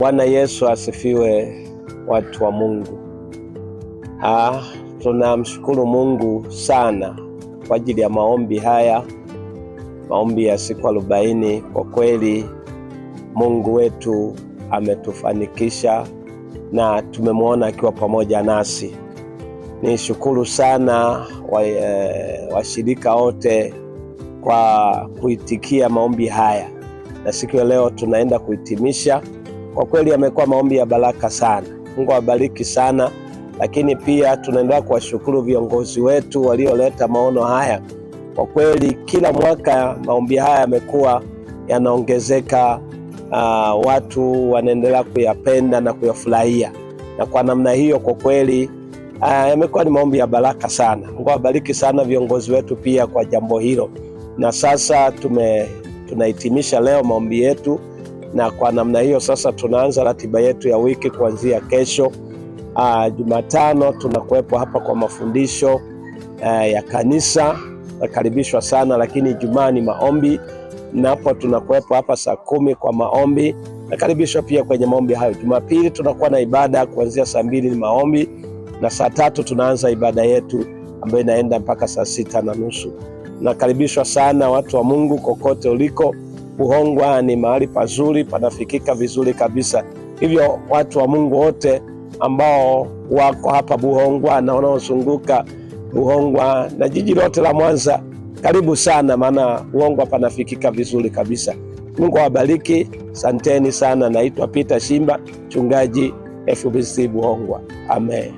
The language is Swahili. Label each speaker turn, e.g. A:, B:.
A: Bwana Yesu asifiwe, watu wa Mungu. Tunamshukuru Mungu sana kwa ajili ya maombi haya, maombi ya siku 40. Kwa kweli Mungu wetu ametufanikisha na tumemwona akiwa pamoja nasi. Nishukuru sana washirika wote kwa kuitikia maombi haya, na siku ya leo tunaenda kuhitimisha. Kwa kweli yamekuwa maombi ya baraka sana. Mungu awabariki sana. Lakini pia tunaendelea kuwashukuru viongozi wetu walioleta maono haya. Kwa kweli kila mwaka maombi haya yamekuwa yanaongezeka, watu wanaendelea kuyapenda na kuyafurahia. Na kwa namna hiyo kwa kweli yamekuwa ni maombi ya baraka sana. Mungu awabariki sana viongozi wetu pia kwa jambo hilo. Na sasa tunahitimisha leo maombi yetu, na kwa namna hiyo sasa tunaanza ratiba yetu ya wiki kuanzia kesho. Jumatano tunakuwepo hapa kwa mafundisho ya kanisa, nakaribishwa sana. Lakini Ijumaa ni maombi, napo tunakuwepo hapa saa 10 kwa maombi, nakaribishwa pia kwenye maombi hayo. Jumapili tunakuwa na ibada kuanzia saa 2 ni maombi, na saa 3 tunaanza ibada yetu ambayo inaenda mpaka saa 6:30. Nakaribishwa sana watu wa Mungu kokote uliko. Buhongwa ni mahali pazuri, panafikika vizuri kabisa. Hivyo watu wa Mungu wote ambao wako hapa Buhongwa na wanaozunguka Buhongwa na jiji lote la Mwanza, karibu sana, maana Buhongwa panafikika vizuri kabisa. Mungu awabariki. Asanteni sana. Naitwa Peter Shimba, mchungaji FBC Buhongwa. Amen.